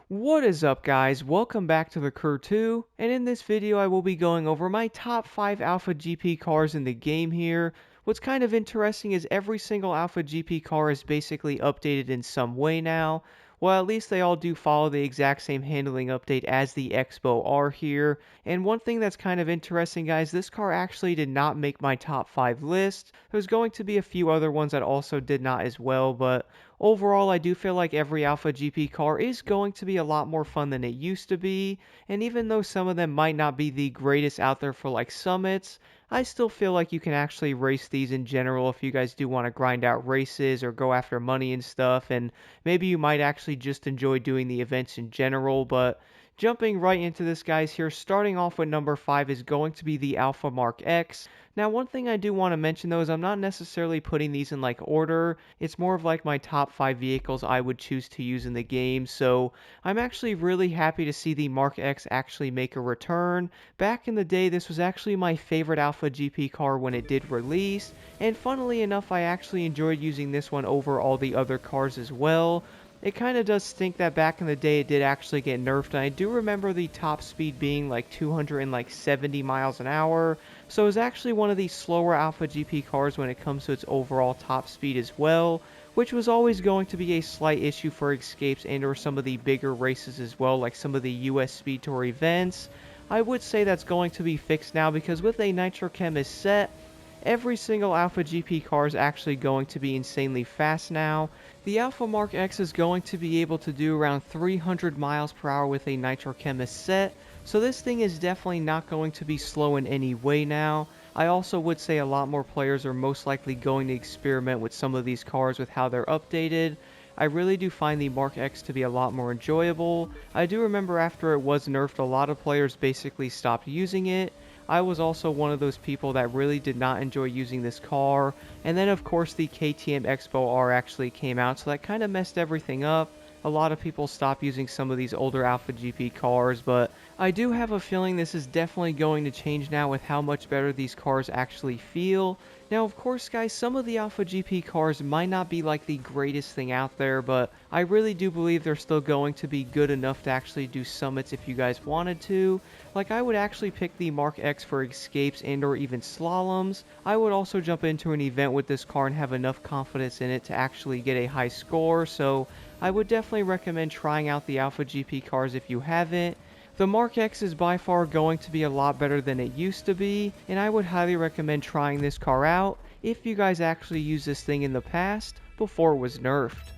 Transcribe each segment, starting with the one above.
What is up, guys? Welcome back to the Crew 2, and in this video I will be going over my top 5 Alpha GP cars in the game here. What's kind of interesting is every single Alpha GP car is basically updated in some way now. Well, at least they all do follow the exact same handling update as the Expo R here. And one thing that's kind of interesting, guys, this car actually did not make my top 5 list. There's going to be a few other ones that also did not as well, but overall, I do feel like every Alpha GP car is going to be a lot more fun than it used to be, and even though some of them might not be the greatest out there for like summits, I still feel like you can actually race these in general if you guys do want to grind out races or go after money and stuff, and maybe you might actually just enjoy doing the events in general, but jumping right into this, guys, here, starting off with number 5 is going to be the Alpha Mark X. Now, one thing I do want to mention though is I'm not necessarily putting these in like order. It's more of like my top 5 vehicles I would choose to use in the game. So I'm actually really happy to see the Mark X actually make a return. Back in the day, this was actually my favorite Alpha GP car when it did release. And funnily enough, I actually enjoyed using this one over all the other cars as well. It kind of does stink that back in the day it did actually get nerfed, and I do remember the top speed being like 270 miles an hour, so it was actually one of the slower Alpha GP cars when it comes to its overall top speed as well, which was always going to be a slight issue for escapes and or some of the bigger races as well, like some of the US Speed Tour events. I would say that's going to be fixed now because with a nitro chemist set, every single Alpha GP car is actually going to be insanely fast now. The Alpha Mark X is going to be able to do around 300 miles per hour with a nitro chemist set, so this thing is definitely not going to be slow in any way now. I also would say a lot more players are most likely going to experiment with some of these cars with how they're updated. I really do find the Mark X to be a lot more enjoyable. I do remember after it was nerfed, a lot of players basically stopped using it. I was also one of those people that really did not enjoy using this car, and then of course the KTM Expo R actually came out, so that kind of messed everything up. A lot of people stopped using some of these older Alpha GP cars, but I do have a feeling this is definitely going to change now with how much better these cars actually feel. Now, of course, guys, some of the Alpha GP cars might not be like the greatest thing out there, but I really do believe they're still going to be good enough to actually do summits if you guys wanted to. Like, I would actually pick the Mark X for escapes and or even slaloms. I would also jump into an event with this car and have enough confidence in it to actually get a high score, so I would definitely recommend trying out the Alpha GP cars if you haven't. The Mark X is by far going to be a lot better than it used to be, and I would highly recommend trying this car out if you guys actually used this thing in the past before it was nerfed.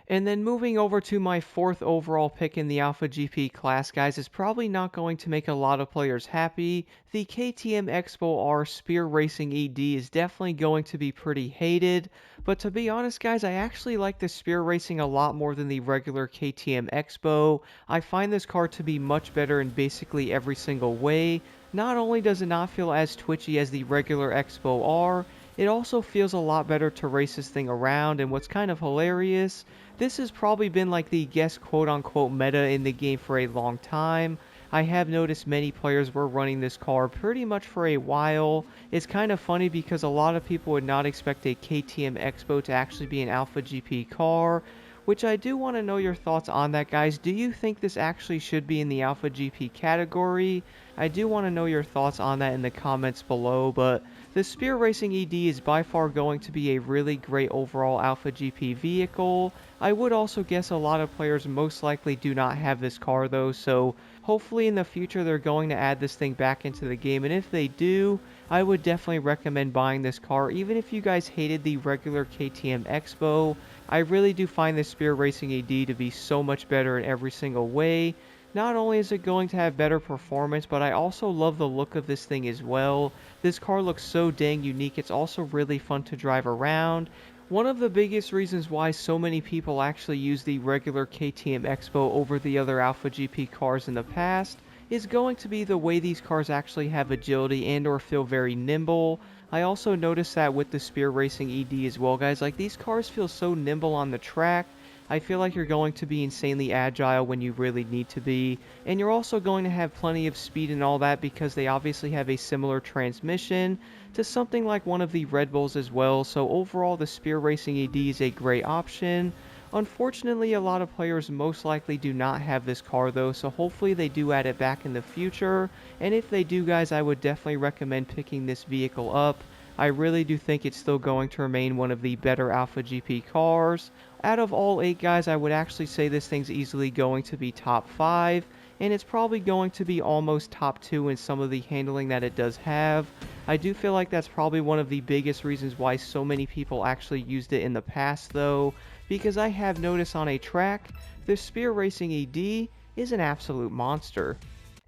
And then moving over to my 4th overall pick in the Alpha GP class, guys, is probably not going to make a lot of players happy. The KTM Expo R Spear Racing ED is definitely going to be pretty hated, but to be honest, guys, I actually like the Spear Racing a lot more than the regular KTM Expo. I find this car to be much better in basically every single way. Not only does it not feel as twitchy as the regular Expo R, it also feels a lot better to race this thing around, and what's kind of hilarious, this has probably been like the guest quote-unquote meta in the game for a long time. I have noticed many players were running this car pretty much for a while. It's kind of funny because a lot of people would not expect a KTM Expo to actually be an Alpha GP car, which I do want to know your thoughts on that, guys. Do you think this actually should be in the Alpha GP category? I do want to know your thoughts on that in the comments below, but the Spear Racing ED is by far going to be a really great overall Alpha GP vehicle. I would also guess a lot of players most likely do not have this car though, so hopefully in the future they're going to add this thing back into the game, and if they do, I would definitely recommend buying this car. Even if you guys hated the regular KTM Expo, I really do find the Spear Racing ED to be so much better in every single way. Not only is it going to have better performance, but I also love the look of this thing as well. This car looks so dang unique, it's also really fun to drive around. One of the biggest reasons why so many people actually use the regular KTM Expo over the other Alpha GP cars in the past is going to be the way these cars actually have agility and or feel very nimble. I also noticed that with the Spear Racing ED as well, guys. Like, these cars feel so nimble on the track. I feel like you're going to be insanely agile when you really need to be, and you're also going to have plenty of speed and all that because they obviously have a similar transmission to something like one of the Red Bulls as well. So overall, the Spear Racing ED is a great option. Unfortunately, a lot of players most likely do not have this car though, so hopefully they do add it back in the future, and if they do guys, I would definitely recommend picking this vehicle up. I really do think it's still going to remain one of the better Alpha GP cars. Out of all 8 guys, I would actually say this thing's easily going to be top 5, and it's probably going to be almost top 2 in some of the handling that it does have. I do feel like that's probably one of the biggest reasons why so many people actually used it in the past though, because I have noticed on a track, the Spear Racing ED is an absolute monster.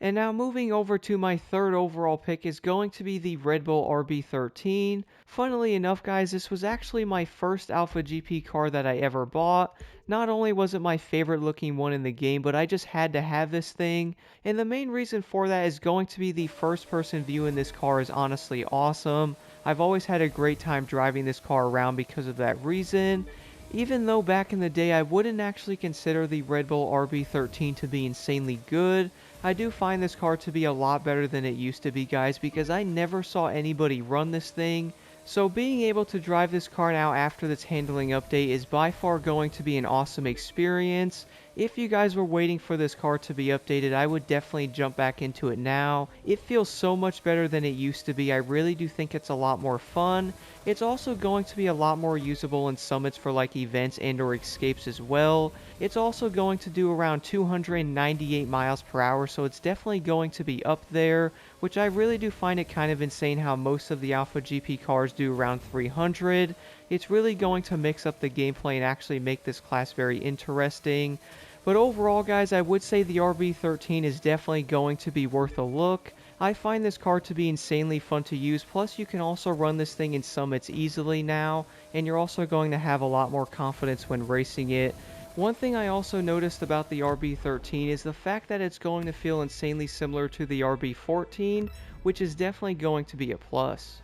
And now moving over to my third overall pick is going to be the Red Bull RB13. Funnily enough guys, this was actually my first Alpha GP car that I ever bought. Not only was it my favorite looking one in the game, but I just had to have this thing. And the main reason for that is going to be the first person view in this car is honestly awesome. I've always had a great time driving this car around because of that reason. Even though back in the day I wouldn't actually consider the Red Bull RB13 to be insanely good, I do find this car to be a lot better than it used to be guys, because I never saw anybody run this thing. So being able to drive this car now after this handling update is by far going to be an awesome experience. If you guys were waiting for this car to be updated, I would definitely jump back into it now. It feels so much better than it used to be. I really do think it's a lot more fun. It's also going to be a lot more usable in summits for like events and or escapes as well. It's also going to do around 298 miles per hour, so it's definitely going to be up there, which I really do find it kind of insane how most of the Alpha GP cars do around 300. It's really going to mix up the gameplay and actually make this class very interesting. But overall guys, I would say the RB13 is definitely going to be worth a look. I find this car to be insanely fun to use, plus you can also run this thing in summits easily now, and you're also going to have a lot more confidence when racing it. One thing I also noticed about the RB13 is the fact that it's going to feel insanely similar to the RB14, which is definitely going to be a plus.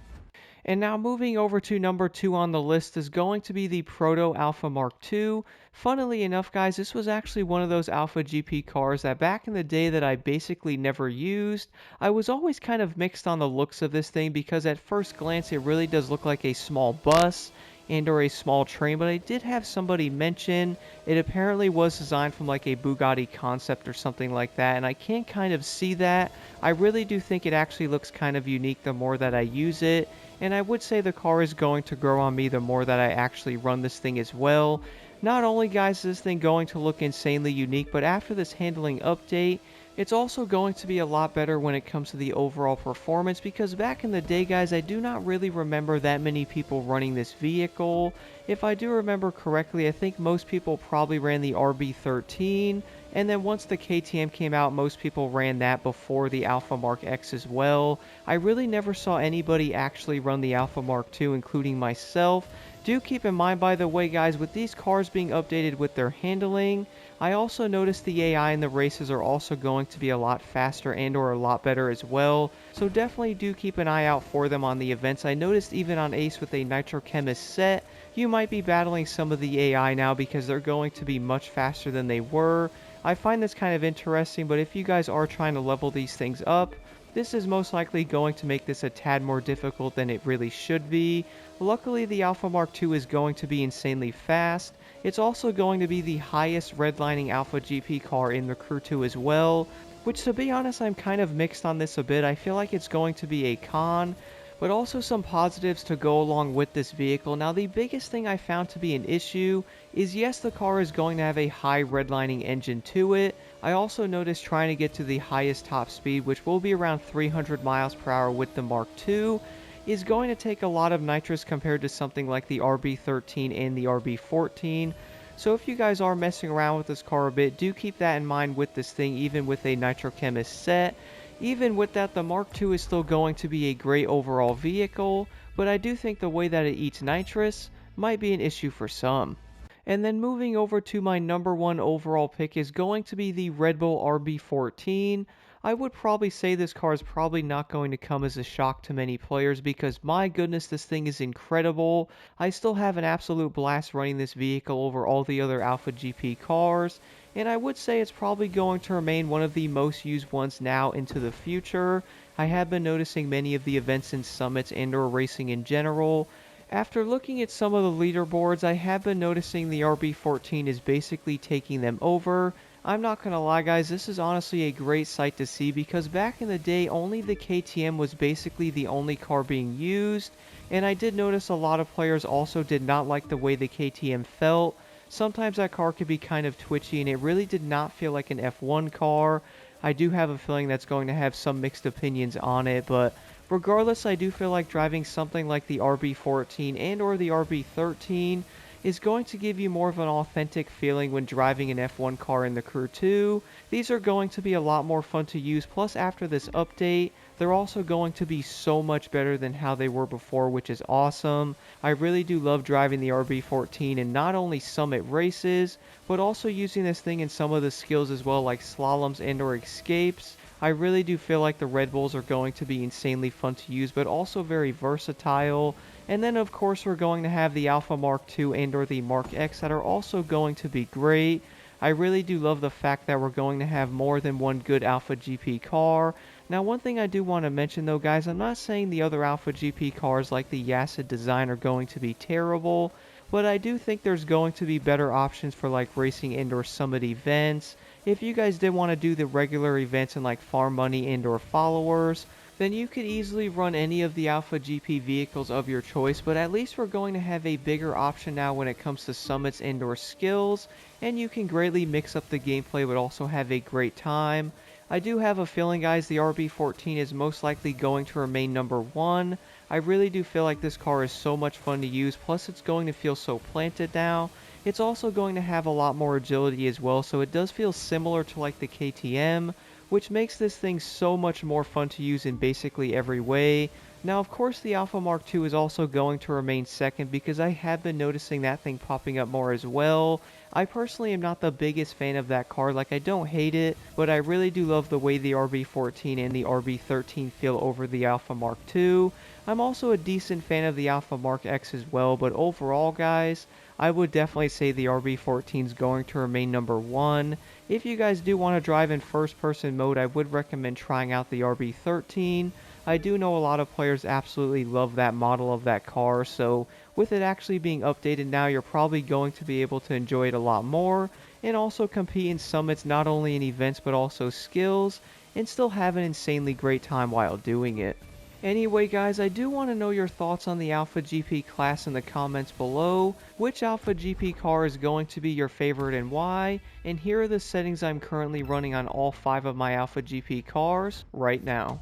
And now moving over to number 2 on the list is going to be the Proto Alpha Mark II. Funnily enough guys, this was actually one of those Alpha GP cars that back in the day that I basically never used. I was always kind of mixed on the looks of this thing because at first glance it really does look like a small bus and or a small train, but I did have somebody mention it apparently was designed from like a Bugatti concept or something like that, and I can kind of see that. I really do think it actually looks kind of unique the more that I use it, and I would say the car is going to grow on me the more that I actually run this thing as well. Not only guys is this thing going to look insanely unique, but after this handling update, it's also going to be a lot better when it comes to the overall performance, because back in the day guys, I do not really remember that many people running this vehicle. If I do remember correctly, I think most people probably ran the RB13, and then once the KTM came out, most people ran that before the Alpha Mark X as well. I really never saw anybody actually run the Alpha Mark II, including myself. Do keep in mind, by the way guys, with these cars being updated with their handling, I also noticed the AI in the races are also going to be a lot faster and or a lot better as well, so definitely do keep an eye out for them on the events. I noticed even on Ace with a nitro chemist set, you might be battling some of the AI now because they're going to be much faster than they were. I find this kind of interesting, but if you guys are trying to level these things up, this is most likely going to make this a tad more difficult than it really should be. Luckily, the Alpha Mark II is going to be insanely fast. It's also going to be the highest redlining Alpha GP car in the Crew 2 as well, which to be honest, I'm kind of mixed on this a bit. I feel like it's going to be a con, but also some positives to go along with this vehicle. Now, the biggest thing I found to be an issue is yes, the car is going to have a high redlining engine to it. I also noticed trying to get to the highest top speed, which will be around 300 miles per hour with the Mark II, is going to take a lot of nitrous compared to something like the RB13 and the RB14. So if you guys are messing around with this car a bit, do keep that in mind with this thing, even with a nitro chemist set. Even with that, the Mark II is still going to be a great overall vehicle, but I do think the way that it eats nitrous might be an issue for some. And then moving over to my number 1 overall pick is going to be the Red Bull RB14. I would probably say this car is probably not going to come as a shock to many players because my goodness, this thing is incredible. I still have an absolute blast running this vehicle over all the other Alpha GP cars, and I would say it's probably going to remain one of the most used ones now into the future. I have been noticing many of the events and summits and or racing in general After looking at some of the leaderboards, I have been noticing the RB14 is basically taking them over. I'm not gonna lie guys, this is honestly a great sight to see because back in the day only the KTM was basically the only car being used, and I did notice a lot of players also did not like the way the KTM felt. Sometimes that car could be kind of twitchy and it really did not feel like an F1 car. I do have a feeling that's going to have some mixed opinions on it, but regardless, I do feel like driving something like the RB14 and or the RB13 is going to give you more of an authentic feeling when driving an F1 car in the Crew 2. These are going to be a lot more fun to use, plus after this update, they're also going to be so much better than how they were before, which is awesome. I really do love driving the RB14 in not only summit races, but also using this thing in some of the skills as well, like slaloms and or escapes. I really do feel like the Red Bulls are going to be insanely fun to use, but also very versatile. And then of course we're going to have the Alpha Mark II and or the Mark X that are also going to be great. I really do love the fact that we're going to have more than one good Alpha GP car. Now one thing I do want to mention though guys, I'm not saying the other Alpha GP cars like the Yassid design are going to be terrible, but I do think there's going to be better options for like racing indoor summit events. If you guys did want to do the regular events and like farm money and/or followers, then you could easily run any of the Alpha GP vehicles of your choice, but at least we're going to have a bigger option now when it comes to summits and/or skills, and you can greatly mix up the gameplay but also have a great time. I do have a feeling guys the RB14 is most likely going to remain number 1. I really do feel like this car is so much fun to use, plus it's going to feel so planted now. It's also going to have a lot more agility as well, so it does feel similar to like the KTM, which makes this thing so much more fun to use in basically every way. Now of course the Alpha Mark II is also going to remain second because I have been noticing that thing popping up more as well. I personally am not the biggest fan of that car, like I don't hate it, but I really do love the way the RB14 and the RB13 feel over the Alpha Mark II. I'm also a decent fan of the Alpha Mark X as well, but overall guys, I would definitely say the RB14 is going to remain number 1. If you guys do want to drive in first person mode, I would recommend trying out the RB13. I do know a lot of players absolutely love that model of that car, so with it actually being updated now, you're probably going to be able to enjoy it a lot more, and also compete in summits not only in events but also skills, and still have an insanely great time while doing it. Anyway guys, I do want to know your thoughts on the Alpha GP class in the comments below. Which Alpha GP car is going to be your favorite and why? And here are the settings I'm currently running on all 5 of my Alpha GP cars right now.